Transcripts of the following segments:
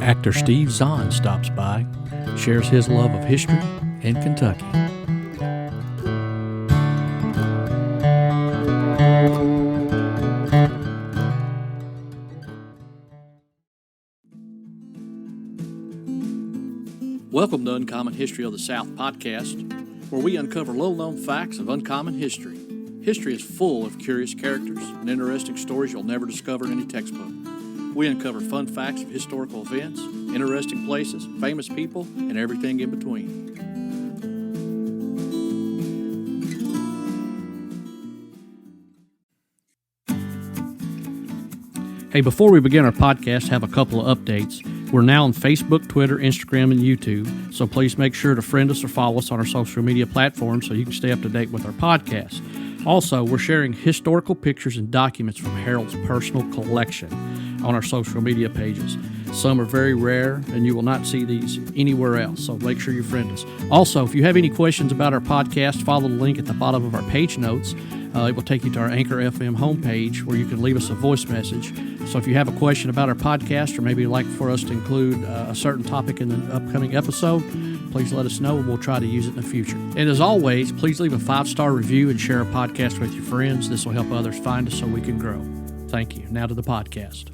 Actor Steve Zahn stops by, shares his love of history and Kentucky. Welcome to Uncommon History of the South podcast, where we uncover little-known facts of uncommon history. History is full of curious characters and interesting stories you'll never discover in any textbook. We uncover fun facts of historical events, interesting places, famous people, and everything in between. Hey, before we begin our podcast, have a couple of updates. We're now on Facebook, Twitter, Instagram, and YouTube, so please make sure to friend us or follow us on our social media platforms so you can stay up to date with our podcast. Also, we're sharing historical pictures and documents from Harold's personal collection on our social media pages. Some are very rare, and you will not see these anywhere else, so make sure you friend us. Also, if you have any questions about our podcast, follow the link at the bottom of our page notes. It will take you to our Anchor FM homepage where you can leave us a voice message. So if you have a question about our podcast or maybe you'd like for us to include a certain topic in the upcoming episode, please let us know and we'll try to use it in the future. And as always, please leave a 5-star review and share our podcast with your friends. This will help others find us so we can grow. Thank you. Now to the podcast.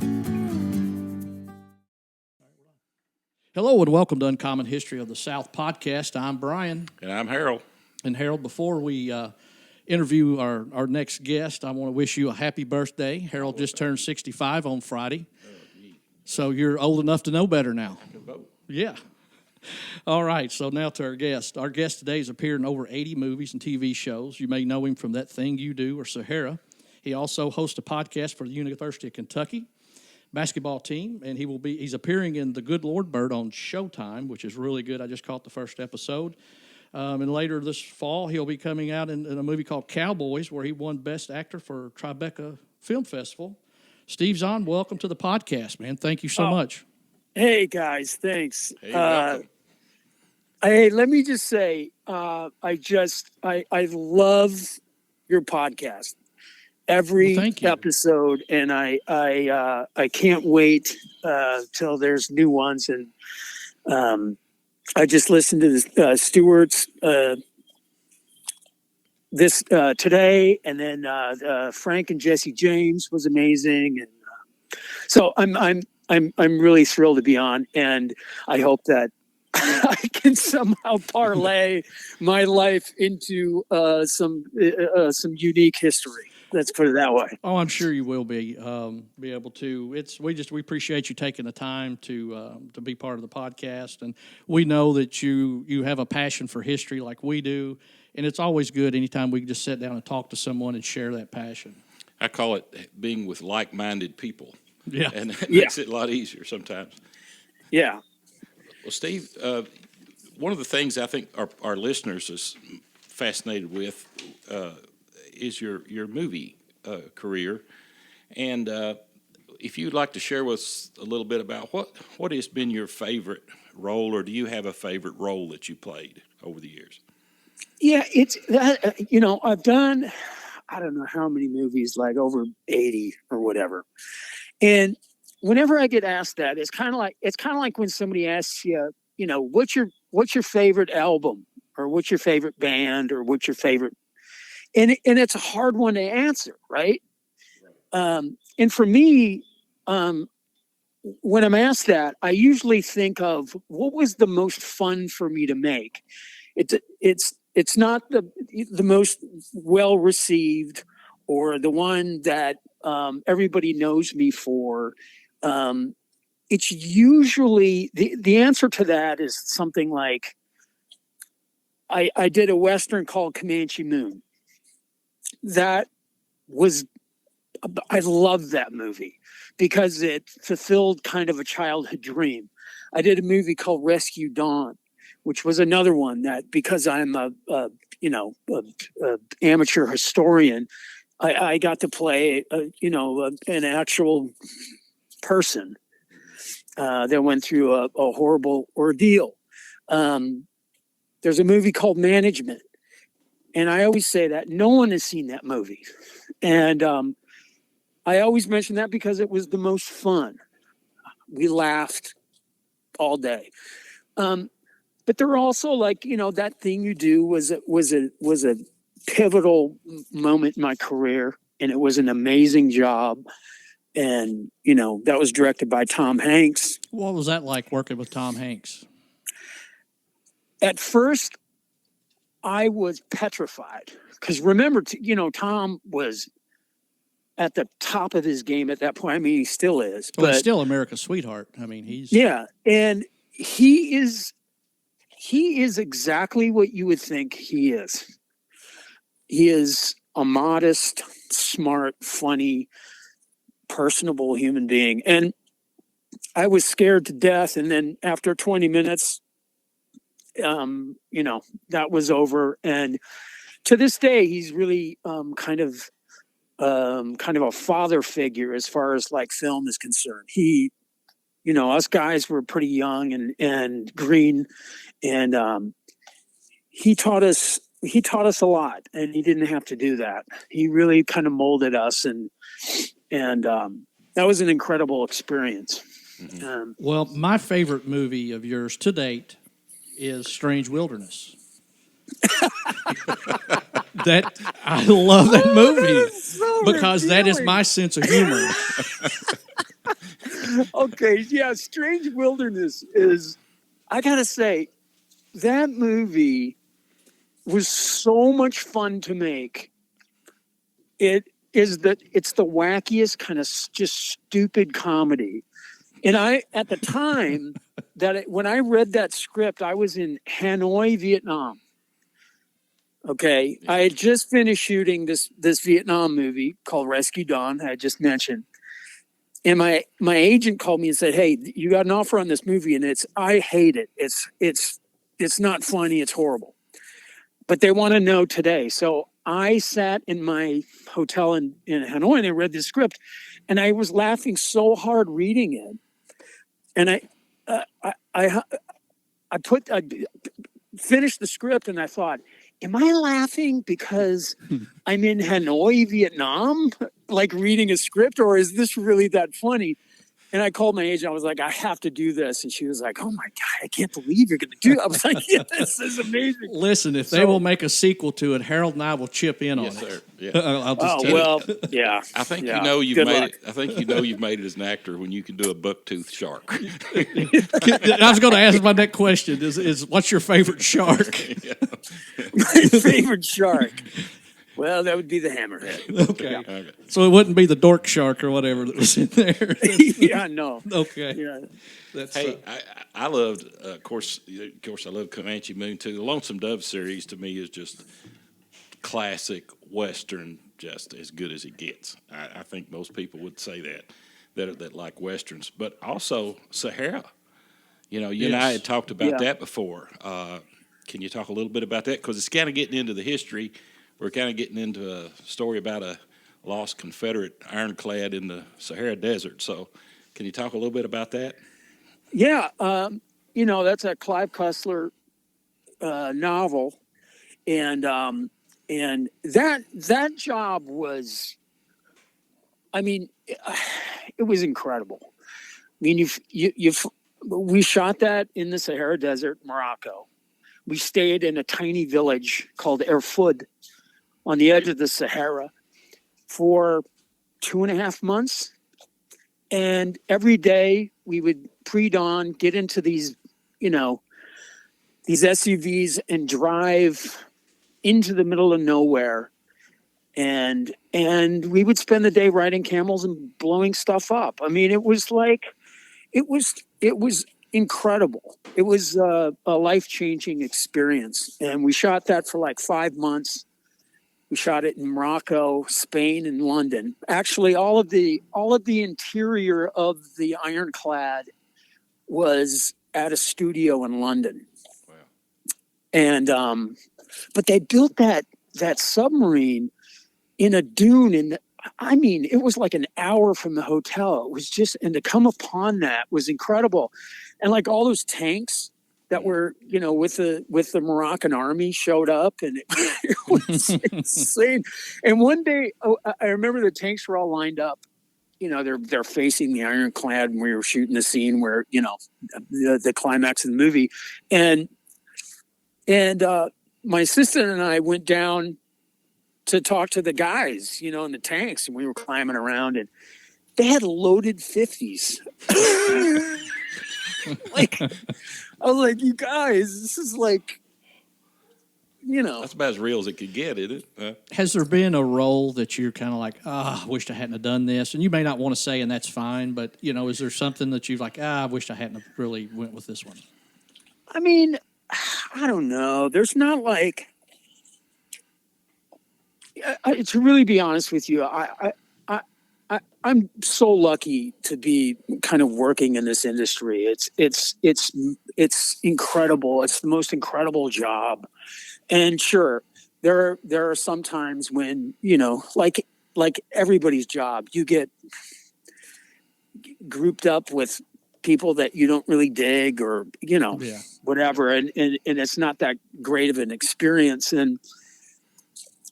Hello and welcome to Uncommon History of the South podcast. I'm Brian. And I'm Harold. And Harold, before we interview our next guest, I want to wish you a happy birthday. Harold just turned 65 on Friday. So you're old enough to know better now. I can vote. Yeah. All right, so now to our guest. Our guest today has appeared in over 80 movies and TV shows. You may know him from That Thing You Do or Sahara. He also hosts a podcast for the University of Kentucky basketball team, and he's appearing in The Good Lord Bird on Showtime, which is really good. I just caught the first episode. And later this fall, he'll be coming out in a movie called Cowboys, where he won Best Actor for Tribeca Film Festival. Steve Zahn, welcome to the podcast, man. Thank you so much. Hey, guys. Thanks. Hey, welcome. Hey, let me just say, I love your podcast. Every episode, and I can't wait till there's new ones. And I just listened to the Stewart's this today, and then Frank and Jesse James was amazing, and so I'm really thrilled to be on, and I hope that I can somehow parlay my life into some unique history. Let's put it that way. Oh, I'm sure you will be able to. We appreciate you taking the time to be part of the podcast, and we know that you have a passion for history like we do, and it's always good anytime we can just sit down and talk to someone and share that passion. I call it being with like-minded people. Yeah, and it makes it a lot easier sometimes. Yeah. Well, Steve, one of the things I think our listeners is fascinated with is your movie career, and if you'd like to share with us a little bit about what has been your favorite role, or do you have a favorite role that you played over the years? Yeah, it's I've done I don't know how many movies, like over 80 or whatever, and whenever I get asked that, it's kind of like when somebody asks you, what's your favorite album, or what's your favorite band, or what's your favorite. And it's a hard one to answer, right? And for me, when I'm asked that, I usually think of what was the most fun for me to make. It's not the most well received or the one that everybody knows me for. It's usually the answer to that is something like I did a Western called Comanche Moon. I loved that movie because it fulfilled kind of a childhood dream. I did a movie called Rescue Dawn, which was another one that, because I'm a amateur historian, I got to play an actual person that went through a horrible ordeal. There's a movie called Management. And I always say that no one has seen that movie. And I always mention that because it was the most fun. We laughed. all day. But there were also like, you know, that thing you do was a pivotal moment in my career, and it was an amazing job. And, you know, that was directed by Tom Hanks. What was that like working with Tom Hanks? At first, I was petrified because remember, you know, Tom was at the top of his game at that point. I mean, he still is. Well, but he's still America's sweetheart. I mean, he's yeah, and he is exactly what you would think he is. He is a modest, smart, funny, personable human being. And I was scared to death. And then after 20 minutes, you know, that was over. And to this day, he's really kind of a father figure as far as like film is concerned. He, you know, us guys were pretty young and green, and he taught us a lot, and he didn't have to do that. He really kind of molded us, and that was an incredible experience. Mm-hmm. Well, my favorite movie of yours to date is Strange Wilderness. That I love that movie because that is my sense of humor. Okay, yeah, Strange Wilderness is, I gotta say, that movie was so much fun to make. It's the wackiest kind of just stupid comedy. And I, at the time when I read that script, I was in Hanoi, Vietnam. Okay. I had just finished shooting this Vietnam movie called Rescue Dawn, I just mentioned. And my agent called me and said, "Hey, you got an offer on this movie, and I hate it. It's not funny. It's horrible. But they want to know today." So I sat in my hotel in Hanoi and I read the script, and I was laughing so hard reading it. And I finished the script, and I thought, am I laughing because I'm in Hanoi, Vietnam, like reading a script, or is this really that funny? And I called my agent. I was like, I have to do this. And she was like, oh my God, I can't believe you're going to do it. I was like, yeah, this is amazing. Listen, if they will make a sequel to it, Harold and I will chip in on it. Sir. Yeah. I'll just tell well, you. yeah. I think yeah. you know you've Good made luck. it. I think you know you've made it as an actor when you can do a buck-toothed shark. I was going to ask my next question is what's your favorite shark? My favorite shark. Well, that would be the hammerhead. Okay. Okay. So it wouldn't be the dork shark or whatever that was in there. Yeah, no. Okay. Yeah. That's Hey, I loved, of course, I love Comanche Moon too. The Lonesome Dove series to me is just classic Western, just as good as it gets. I think most people would say that like Westerns, but also Sahara. You know, you and I had talked about that before. Can you talk a little bit about that? Because it's kind of getting into the history. We're kind of getting into a story about a lost Confederate ironclad in the Sahara Desert. So can you talk a little bit about that? Yeah. You know, that's a Clive Cussler novel. And that job was, I mean, it was incredible. I mean, we shot that in the Sahara Desert, Morocco. We stayed in a tiny village called Erfoud on the edge of the Sahara for 2.5 months. And every day we would pre-dawn, get into these, you know, these SUVs and drive into the middle of nowhere. And we would spend the day riding camels and blowing stuff up. I mean, it was incredible. It was a life-changing experience. And we shot that for like 5 months. We shot it in Morocco, Spain, and London. Actually, all of the interior of the Ironclad was at a studio in London. Wow. And but they built that submarine in a dune, I mean, it was like an hour from the hotel. It was just, and to come upon that was incredible. And like all those tanks that were, you know, with the Moroccan army showed up, and it was insane. And one day, I remember the tanks were all lined up, they're facing the Ironclad, and we were shooting the scene where, the climax of the movie. And my assistant and I went down to talk to the guys, in the tanks, and we were climbing around, and they had loaded 50s. Like, I was like, you guys, this is like, That's about as real as it could get, isn't it? Has there been a role that you're kind of like, I wished I hadn't have done this? And you may not want to say, and that's fine, but, is there something that you've like, I wished I hadn't have really went with this one? I mean, I don't know. There's not like, to really be honest with you, I'm so lucky to be kind of working in this industry. It's incredible. It's the most incredible job. And sure, there are some times when, like everybody's job, you get grouped up with people that you don't really dig, or, whatever. And it's not that great of an experience. And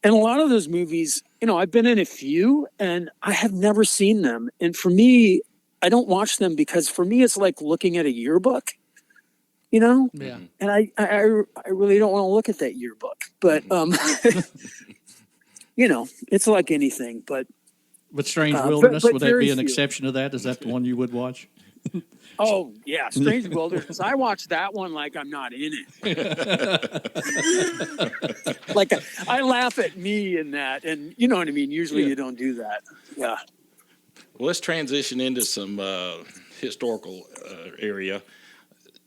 a lot of those movies, I've been in a few and I have never seen them. And for me, I don't watch them because for me, it's like looking at a yearbook, Yeah. And I really don't want to look at that yearbook, but, it's like anything, but Strange Wilderness, would that be an few. Exception to that? Is that the one you would watch? Oh yeah. Strange Wilderness. I watched that one like I'm not in it. Like I laugh at me in that, and you know what I mean? Usually you don't do that. Yeah. Well, let's transition into some historical area.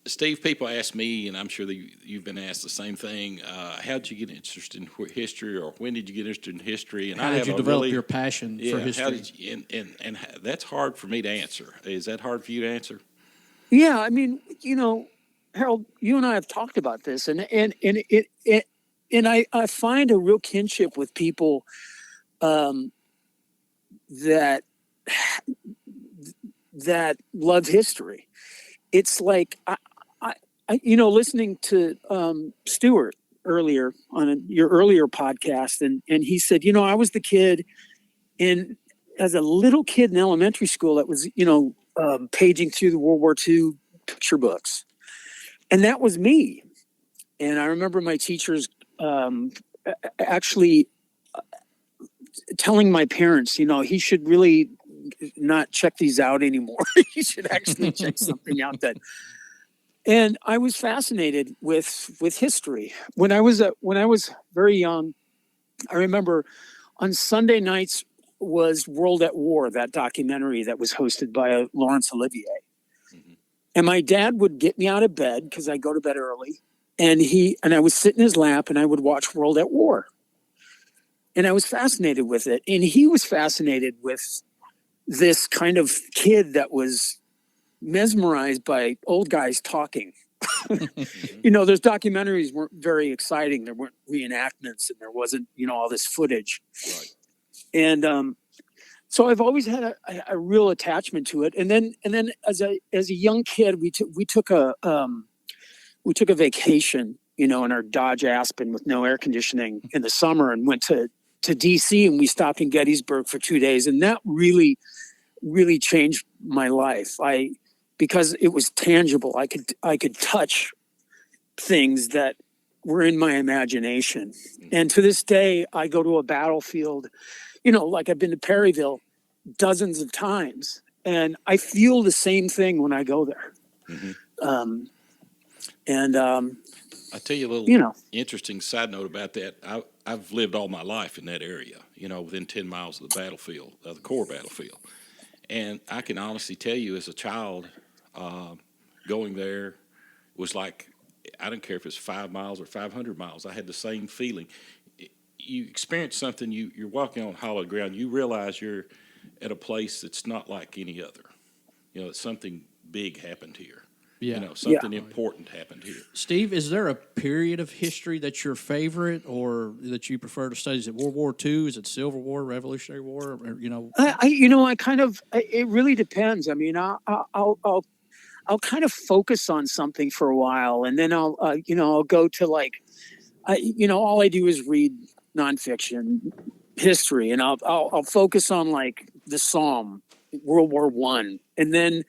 Steve, people ask me, and I'm sure that you've been asked the same thing. How did you get interested in history, or when did you get interested in history? And how did you develop your passion for history? How did you, and that's hard for me to answer. Is that hard for you to answer? Yeah, I mean, Harold, you and I have talked about this, and I find a real kinship with people that love history. It's like listening to Stuart earlier on your earlier podcast, and he said, I was the kid as a little kid in elementary school that was, paging through the World War II picture books, and that was me. And I remember my teachers actually telling my parents, he should really not check these out anymore. He should actually check something out that. And I was fascinated with history when I was very young. I remember on Sunday nights was World at War, that documentary that was hosted by Laurence Olivier. Mm-hmm. And my dad would get me out of bed because I go to bed early, and I would sit in his lap and I would watch World at War. And I was fascinated with it. And he was fascinated with this kind of kid that was mesmerized by old guys talking. Those documentaries weren't very exciting. There weren't reenactments, and there wasn't, all this footage. Right. And so I've always had a real attachment to it. And then as a young kid, we took a vacation, in our Dodge Aspen with no air conditioning in the summer, and went to DC, and we stopped in Gettysburg for 2 days. And that really, really changed my life. Because it was tangible. I could touch things that were in my imagination. And to this day, I go to a battlefield, like I've been to Perryville dozens of times, and I feel the same thing when I go there. Mm-hmm. I'll tell you a little interesting side note about that. I've lived all my life in that area, within 10 miles of the battlefield, the core battlefield. And I can honestly tell you, as a child, going there was like, I don't care if it's 5 miles or 500 miles. I had the same feeling. You experience something, you're walking on hollow ground. You realize you're at a place that's not like any other. That something big happened here. Yeah. Something important happened here. Steve, is there a period of history that's your favorite, or that you prefer to study? Is it World War II? Is it Civil War, Revolutionary War? Or, it really depends. I mean, I'll kind of focus on something for a while, and then I'll go to all I do is read nonfiction history, and I'll focus on like the Psalm World War One, and then,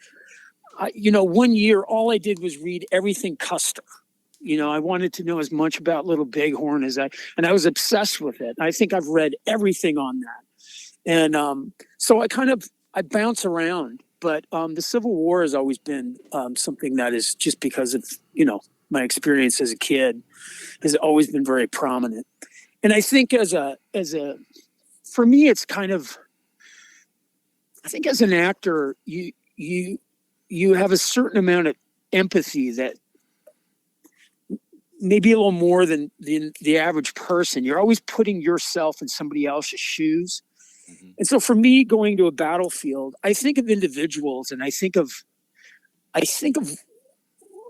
you know, one year all I did was read everything Custer. You know, I wanted to know as much about Little Bighorn and I was obsessed with it. I think I've read everything on that, and so I bounce around. But the Civil War has always been something that is, just because of, you know, my experience as a kid, has always been very prominent. And I think for me, it's kind of, I think as an actor, you have a certain amount of empathy that maybe a little more than the average person. You're always putting yourself in somebody else's shoes. Mm-hmm. And so for me, going to a battlefield, I think of individuals, and I think of,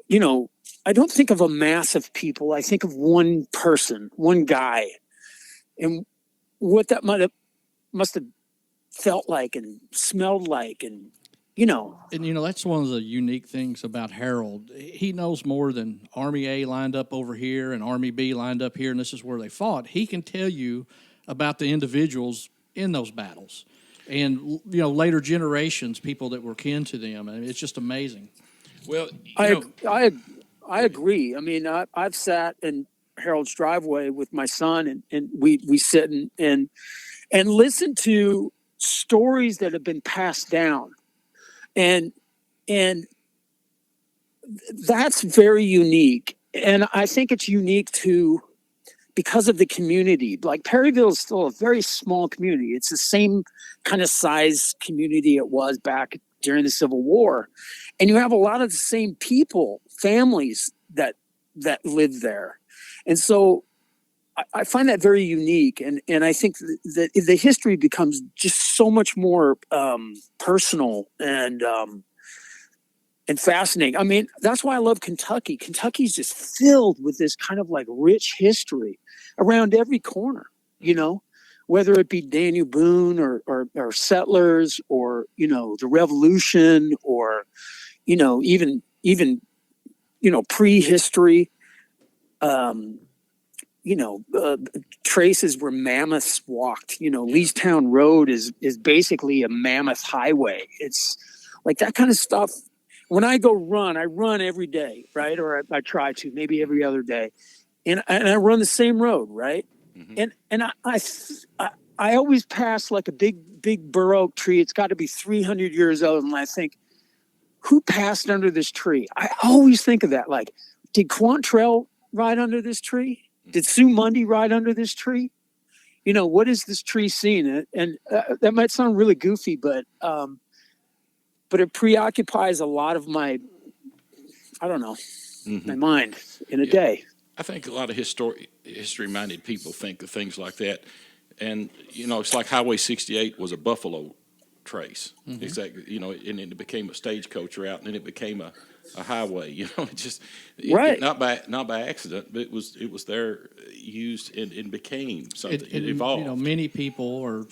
you know, I don't think of a mass of people. I think of one person, one guy, and what that must have felt like and smelled like, and, you know. And, you know, that's one of the unique things about Harold. He knows more than Army A lined up over here and Army B lined up here, and this is where they fought. He can tell you about the individuals in those battles and, you know, later generations, people that were kin to them. I mean, it's just amazing. Well, I agree. I mean, I've sat in Harold's driveway with my son, and we sit and listen to stories that have been passed down. And that's very unique. And I think it's unique because of the community. Like, Perryville is still a very small community. It's the same kind of size community it was back during the Civil War. And you have a lot of the same people, families that live there. And so I find that very unique. And I think that the history becomes just so much more personal and fascinating. I mean, that's why I love Kentucky. Kentucky's just filled with this kind of like rich history around every corner, you know, whether it be Daniel Boone or settlers, or, you know, the Revolution, or, you know, even, you know, prehistory, you know, traces where mammoths walked. You know, Leestown Road is basically a mammoth highway. It's like that kind of stuff. When I go run, I run every day, right? Or I try to, maybe every other day, and I run the same road, right? Mm-hmm. And I always pass like a big bur oak tree. It's got to be 300 years old, and I think, who passed under this tree? I always think of that. Like, did Quantrell ride under this tree? Did Sue Mundy ride under this tree? You know, what is this tree seeing? And that might sound really goofy, but it preoccupies a lot of my, I don't know, my mind in a day. I think a lot of history-minded people think of things like that. And, you know, it's like Highway 68 was a buffalo trace. Mm-hmm. Exactly. You know, and it became a stagecoach route, and then it became a highway. You know, it just Right. not by accident, but it was there used and became something. It evolved. You know, many people or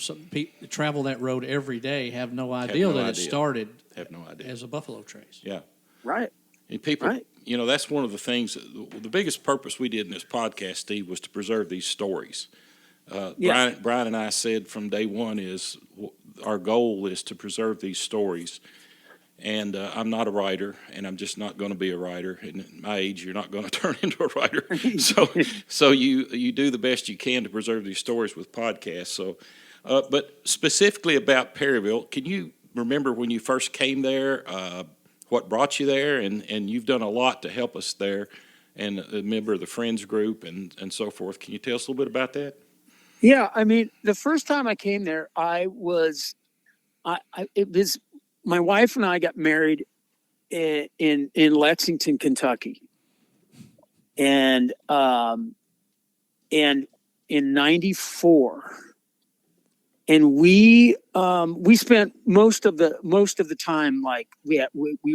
travel that road every day have no idea it started. Have no idea. As a buffalo trace. Yeah. Right. And people, Right. you know, that's one of the things. The biggest purpose we did in this podcast, Steve, was to preserve these stories. Brian and I said from day one is our goal is to preserve these stories. And I'm not a writer, and I'm just not going to be a writer. And at my age, you're not going to turn into a writer. So you do the best you can to preserve these stories with podcasts. So, but specifically about Perryville, can you remember when you first came there? What brought you there? And you've done a lot to help us there, and a member of the Friends group and so forth. Can you tell us a little bit about that? Yeah, I mean, the first time I came there, it was my wife and I got married in Lexington, Kentucky, and in '94, and we spent most of the time, like, we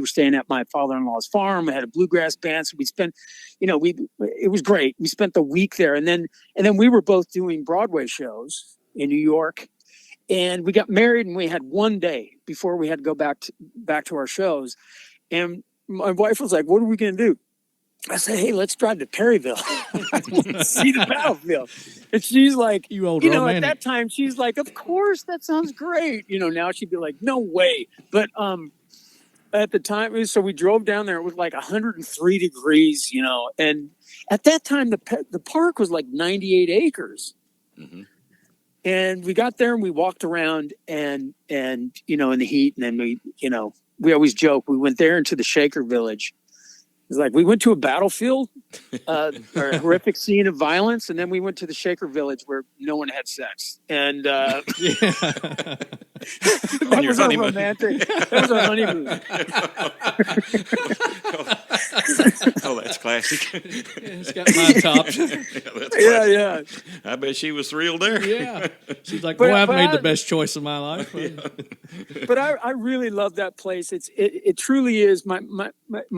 were staying at my father-in-law's farm. We had a bluegrass band, so we spent, you know, it was great. We spent the week there, and then we were both doing Broadway shows in New York. And we got married, and we had one day before we had to go back to our shows. And my wife was like, "What are we going to do?" I said, hey, let's drive to Perryville. See the battlefield. And she's like, You old at romantic. that time, she's like, of course, that sounds great. Now she'd be like, no way. But at the time, so we drove down there. It was like 103 degrees, and at that time, the park was like 98 acres. Mm-hmm. And we got there and we walked around and in the heat. And then we always joke, we went there into the Shaker Village. It's like we went to a battlefield, or a horrific scene of violence, and then we went to the Shaker Village where no one had sex. And that was our romantic. That was our honeymoon. Oh, that's classic. It's got my tops. Yeah. I bet she was thrilled there. Yeah. She's like, boy, I've made the best choice of my life. But I really love that place. It truly is. My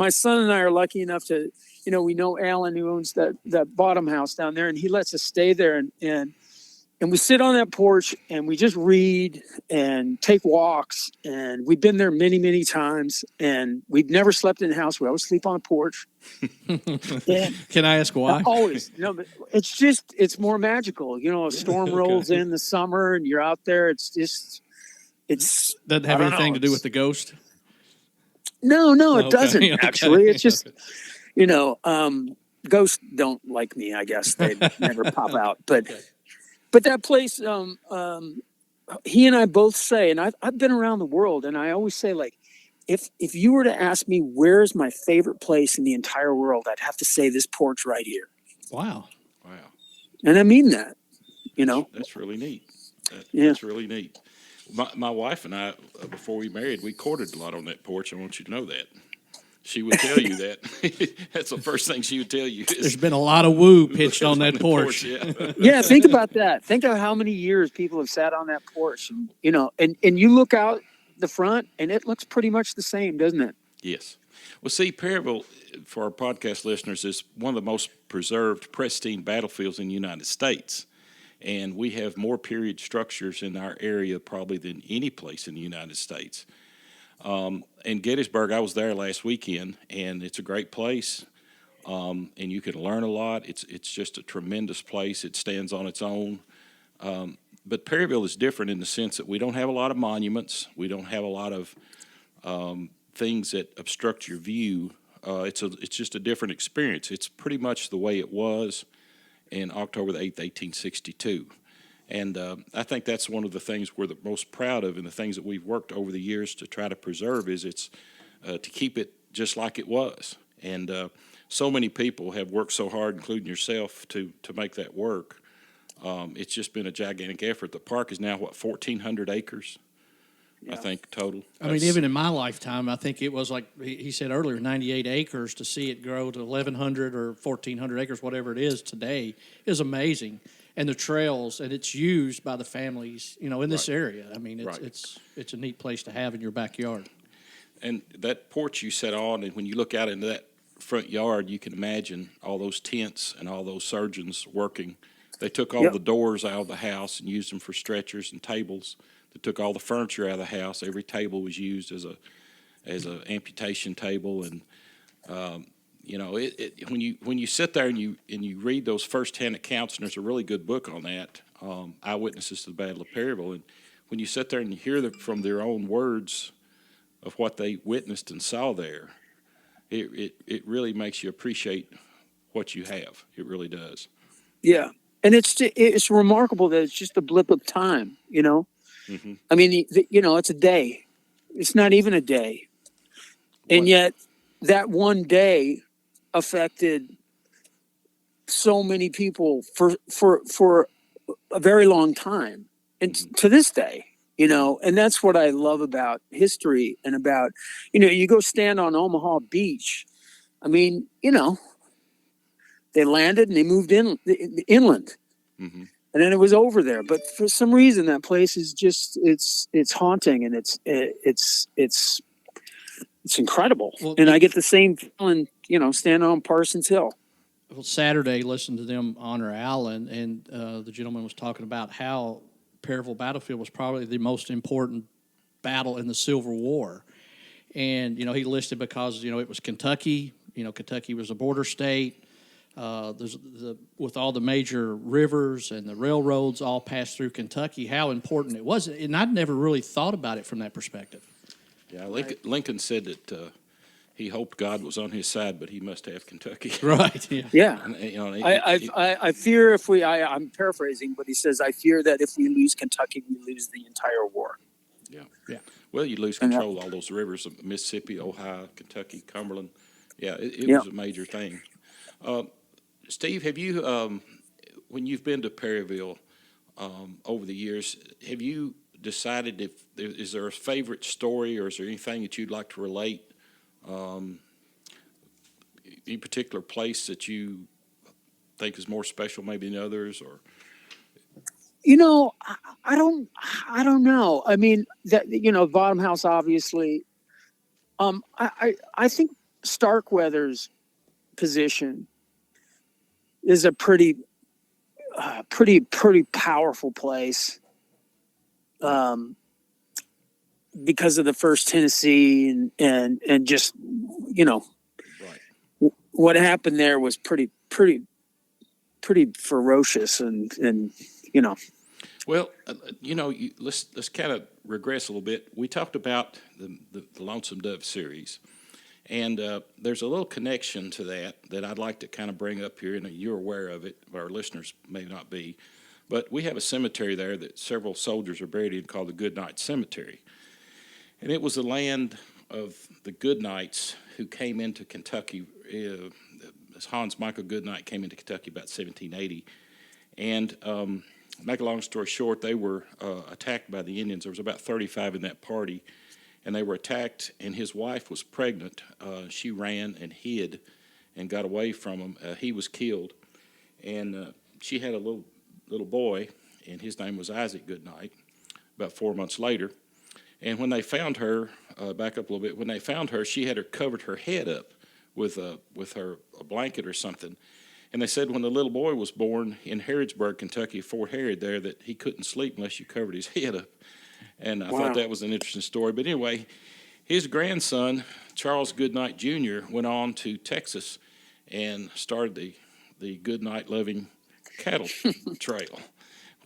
son and I are lucky enough to, we know Alan who owns that bottom house down there, and he lets us stay there and we sit on that porch and we just read and take walks. And we've been there many, many times, and we've never slept in the house. We always sleep on the porch. Can I ask why? Always. But it's more magical. A storm rolls in the summer and you're out there. It's doesn't have anything to do with the ghost. No, it Okay, doesn't okay. actually. It's just, ghosts don't like me, I guess. They never pop out. But that place, he and I both say, and I've been around the world, and I always say, like, if you were to ask me where's my favorite place in the entire world, I'd have to say this porch right here. Wow. And I mean that, That's really neat. Yeah. That's really neat. My wife and I, before we married, we courted a lot on that porch. I want you to know that. She would tell you that. That's the first thing she would tell you. There's been a lot of woo pitched on that porch. Yeah. Yeah, think about that. Think of how many years people have sat on that porch, and and you look out the front, and it looks pretty much the same, doesn't it? Yes. Well, see, Perryville, for our podcast listeners, is one of the most preserved, pristine battlefields in the United States. And we have more period structures in our area probably than any place in the United States. In Gettysburg, I was there last weekend, and it's a great place, and you can learn a lot. It's just a tremendous place. It stands on its own. But Perryville is different in the sense that we don't have a lot of monuments. We don't have a lot of things that obstruct your view. It's just a different experience. It's pretty much the way it was in October the 8th, 1862. And I think that's one of the things we're the most proud of, and the things that we've worked over the years to try to preserve is it's to keep it just like it was. And so many people have worked so hard, including yourself, to make that work. It's just been a gigantic effort. The park is now, 1,400 acres, I think, total. I mean, even in my lifetime, I think it was like he said earlier, 98 acres. To see it grow to 1,100 or 1,400 acres, whatever it is today, is amazing. And the trails, and it's used by the families, in this area. I mean, it's a neat place to have in your backyard. And that porch you sat on, and when you look out into that front yard, you can imagine all those tents and all those surgeons working. They took all the doors out of the house and used them for stretchers and tables. They took all the furniture out of the house. Every table was used as a amputation table, and when you sit there and you read those first-hand accounts, and there's a really good book on that, Eyewitnesses to the Battle of Perryville, and when you sit there and you hear from their own words of what they witnessed and saw there, it really makes you appreciate what you have. It really does. Yeah, and it's remarkable that it's just a blip of time. Mm-hmm. I mean, it's a day. It's not even a day, and yet that one day affected so many people for a very long time, and to this day, and that's what I love about history and about, you go stand on Omaha Beach. I mean, they landed and they moved inland, Mm-hmm. and then it was over there. But for some reason, that place is just it's haunting, and it's incredible. Well, and I get the same feeling, standing on Parsons Hill. Well, Saturday, listened to them honor Allen, and the gentleman was talking about how Perryville Battlefield was probably the most important battle in the Civil War. And, he listed because, it was Kentucky, Kentucky was a border state. With all the major rivers and the railroads all passed through Kentucky, how important it was. And I'd never really thought about it from that perspective. Yeah, Lincoln said that he hoped God was on his side, but he must have Kentucky. Right. Yeah. Yeah. And, I fear I'm paraphrasing, but he says, I fear that if we lose Kentucky, we lose the entire war. Yeah. Yeah. Well, you lose control of all those rivers, Mississippi, Ohio, Kentucky, Cumberland. Yeah, it was a major thing. Steve, have you, when you've been to Perryville over the years, have you decided is there a favorite story, or is there anything that you'd like to relate? Any particular place that you think is more special maybe than others, or? I don't know. I mean, Bottom House, obviously. I think Starkweather's position is a pretty powerful place, because of the First Tennessee and just Right. what happened there was pretty ferocious and. Well, let's kind of regress a little bit. We talked about the Lonesome Dove series, and there's a little connection to that I'd like to kind of bring up here, and you're aware of it, but our listeners may not be. But we have a cemetery there that several soldiers are buried in called the Goodnight Cemetery. And it was the land of the Goodnights who came into Kentucky. Hans Michael Goodnight came into Kentucky about 1780. And make a long story short, they were attacked by the Indians. There was about 35 in that party. And they were attacked, and his wife was pregnant. She ran and hid and got away from him. He was killed. And she had a little boy, and his name was Isaac Goodnight, about 4 months later. And when they found her, back up a little bit, when they found her, she had covered her head up with a blanket or something. And they said when the little boy was born in Harrodsburg, Kentucky, Fort Harrod there, that he couldn't sleep unless you covered his head up. And I thought that was an interesting story. But anyway, his grandson, Charles Goodnight Jr., went on to Texas and started the Goodnight-loving cattle trail,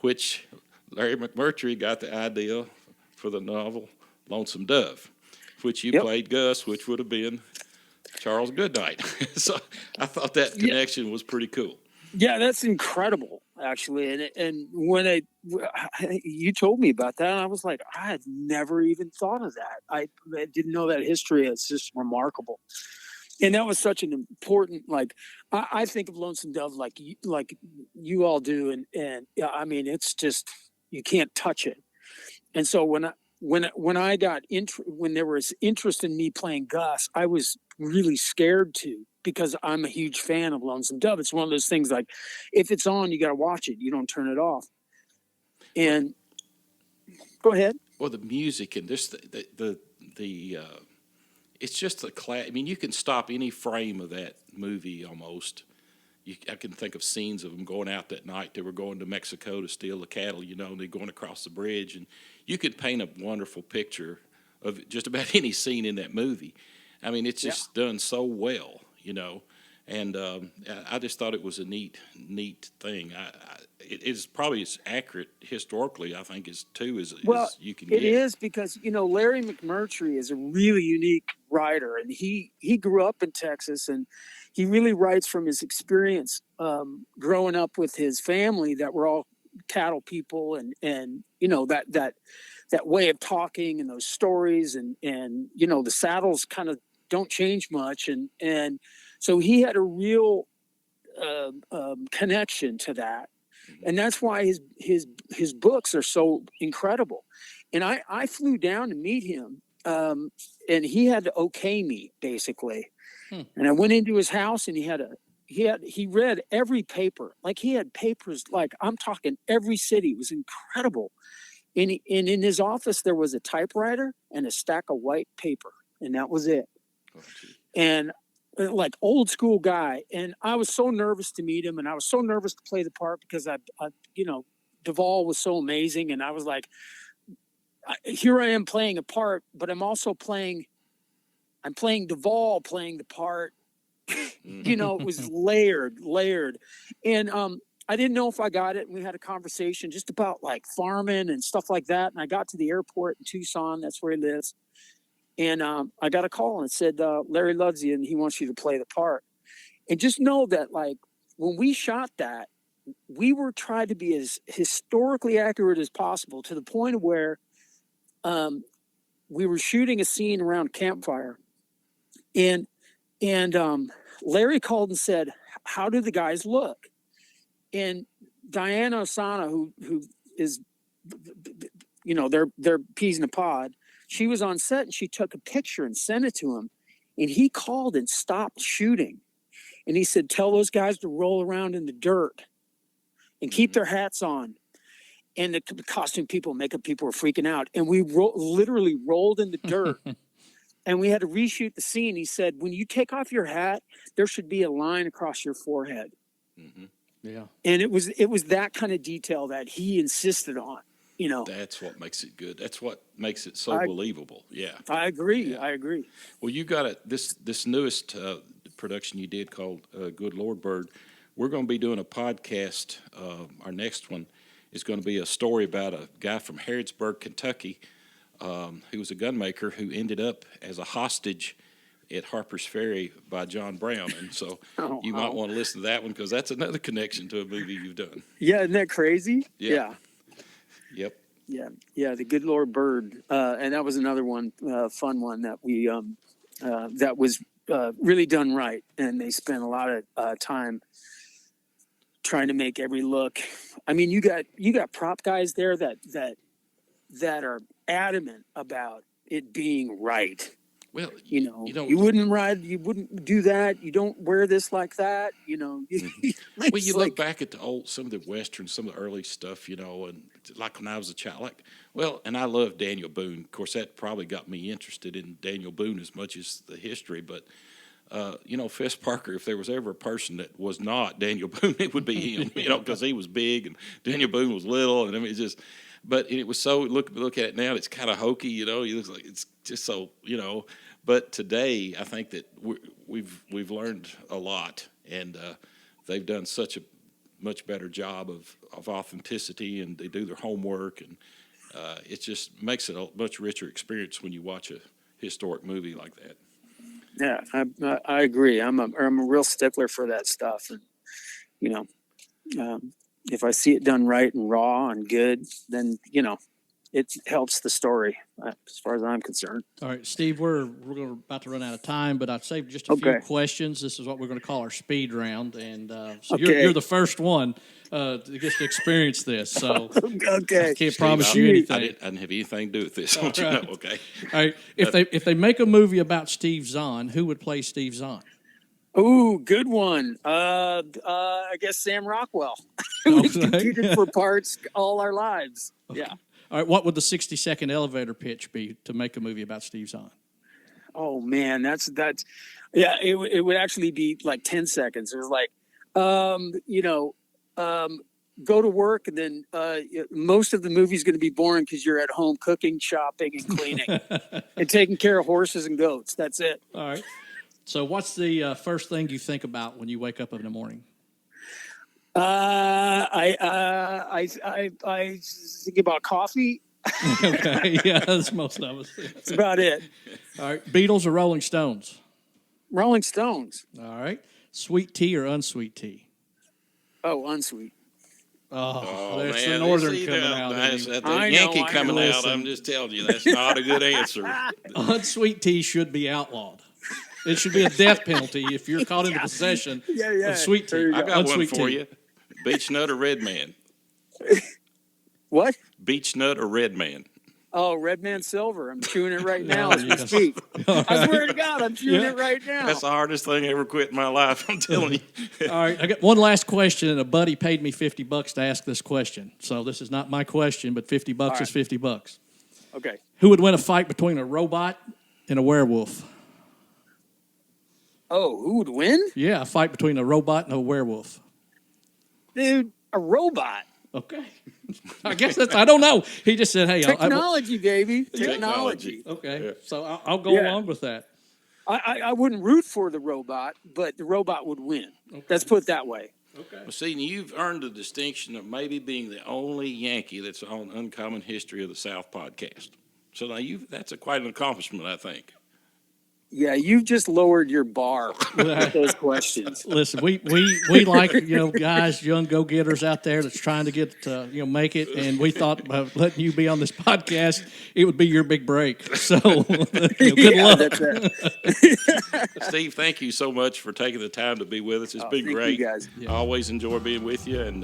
which Larry McMurtry got the idea for the novel Lonesome Dove, which you played Gus, which would have been Charles Goodnight. So I thought that connection was pretty cool. Yeah, that's incredible, actually. And when you told me about that, I was like, I had never even thought of that. I didn't know that history. It's just remarkable. And that was such an important, I think of Lonesome Dove like you all do. And I mean, it's just, you can't touch it. And so when I got when there was interest in me playing Gus, I was really scared to, because I'm a huge fan of Lonesome Dove. It's one of those things, like, if it's on, you got to watch it. You don't turn it off. And go ahead. Well, the music and this, it's just the class. I mean, you can stop any frame of that movie almost. I can think of scenes of them going out that night. They were going to Mexico to steal the cattle, and they're going across the bridge. And you could paint a wonderful picture of just about any scene in that movie. I mean, it's just done so well, And I just thought it was a neat thing. It is probably as accurate historically, I think, as you can get. It is, because Larry McMurtry is a really unique writer, and he grew up in Texas, and he really writes from his experience growing up with his family that were all cattle people, and that way of talking and those stories, and the saddles kind of don't change much, and so he had a real connection to that. And that's why his books are so incredible. And I flew down to meet him, and he had to okay me, basically. And I went into his house, and he read every paper. Like, he had papers, like, I'm talking every city. It was incredible. And in his office, there was a typewriter and a stack of white paper, and that was it. And like, old school guy. And I was so nervous to meet him, and I was so nervous to play the part, because Duvall was so amazing. And I was like, here I am playing a part, but I'm playing Duvall playing the part You know, it was layered. And I didn't know if I got it. And we had a conversation just about like farming and stuff like that. And I got to the airport in Tucson. That's where he lives. And I got a call and it said, Larry loves you and he wants you to play the part. And just know that, like, when we shot that, we were trying to be as historically accurate as possible, to the point of where we were shooting a scene around campfire. And Larry called and said, how do the guys look? And Diana Osana, who is, you know, they're peas in a pod, she was on set and she took a picture and sent it to him. And he called and stopped shooting. And he said, tell those guys to roll around in the dirt and keep their hats on. And the costume people, makeup people were freaking out. And we literally rolled in the dirt. And we had to reshoot the scene. He said, when you take off your hat, there should be a line across your forehead. Mm-hmm. Yeah. And it was that kind of detail that he insisted on, you know. That's what makes it good. That's what makes it so believable. Yeah. I agree. Yeah. I agree. Well, you got this newest production you did called Good Lord Bird. We're going to be doing a podcast. Our next one is going to be a story about a guy from Harrodsburg, Kentucky, who was a gunmaker who ended up as a hostage at Harper's Ferry by John Brown. And so you might want to listen to that one, because that's another connection to a movie you've done. Yeah, isn't that crazy? Yeah. Yeah. Yep. Yeah, the Good Lord Bird. And that was another one, fun one that we, that was really done right. And they spent a lot of time trying to make every look. I mean, you got prop guys there that are adamant about it being right. Well, you wouldn't do that. You don't wear this like that. You know. Well, you look back at some of the westerns, some of the early stuff, you know, and like when I was a child, and I love Daniel Boone. Of course, that probably got me interested in Daniel Boone as much as the history. But Fess Parker, if there was ever a person that was not Daniel Boone, it would be him. You know, because he was big and Daniel Boone was little, and I mean, it's just. But it was so look at it now. It's kind of hokey, you know. It looks like it's just so, you know. But today, I think that we've learned a lot, and they've done such a much better job of authenticity, and they do their homework, and it just makes it a much richer experience when you watch a historic movie like that. Yeah, I agree. I'm a real stickler for that stuff, and if I see it done right and raw and good, then it helps the story as far as I'm concerned. All right, Steve, we're about to run out of time, but I've saved just a few questions. This is what we're going to call our speed round, and so you're the first one to get to experience this. So I can't promise you anything. I didn't have anything to do with this. Don't you know? Okay. All right. If they make a movie about Steve Zahn, who would play Steve Zahn? Ooh, good one. I guess Sam Rockwell. We competed for parts all our lives. Okay. Yeah. All right. What would the 60-second elevator pitch be to make a movie about Steve Zahn? Oh man, that's yeah. It would actually be like 10 seconds. It was like, go to work, and then most of the movie's going to be boring because you're at home cooking, shopping, and cleaning, and taking care of horses and goats. That's it. All right. So what's the first thing you think about when you wake up in the morning? I think about coffee. Okay, yeah, that's most of us. That's about it. All right, Beatles or Rolling Stones? Rolling Stones. All right, sweet tea or unsweet tea? Oh, unsweet. Oh there's the northern coming out. That's the Yankee coming out. I'm just telling you, that's not a good answer. Unsweet tea should be outlawed. It should be a death penalty if you're caught in the possession of sweet tea. I got one for you. Beech nut or red man? What? Beech nut or red man? Oh, Red Man Silver. I'm chewing it right now as we speak. I swear to God, I'm chewing it right now. That's the hardest thing I ever quit in my life, I'm telling you. All right, I got one last question, and a buddy paid me $50 to ask this question. So this is not my question, but $50 is $50. Okay. Who would win a fight between a robot and a werewolf? Oh, who would win? Yeah, a fight between a robot and a werewolf. Dude, a robot. Okay. I guess I don't know. He just said, hey. Technology, baby. Technology. Okay. Yeah. So I'll go along with that. I wouldn't root for the robot, but the robot would win. Okay. Let's put it that way. Okay. Well, see, you've earned the distinction of maybe being the only Yankee that's on Uncommon History of the South podcast. So now that's quite an accomplishment, I think. Yeah, you've just lowered your bar with those questions. Listen, we like, guys, young go-getters out there that's trying to get, make it. And we thought by letting you be on this podcast, it would be your big break. So good luck. That's it. Steve, thank you so much for taking the time to be with us. It's been thank great. you guys. I always enjoy being with you, and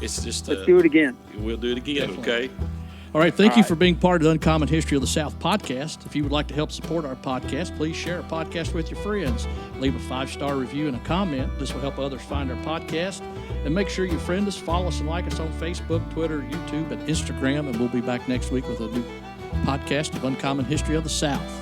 it's just Let's do it again. We'll do it again. Definitely. Okay. All right, thank you for being part of the Uncommon History of the South podcast. If you would like to help support our podcast, please share our podcast with your friends. Leave a 5-star review and a comment. This will help others find our podcast. And make sure you friend us, follow us, and like us on Facebook, Twitter, YouTube, and Instagram. And we'll be back next week with a new podcast of Uncommon History of the South.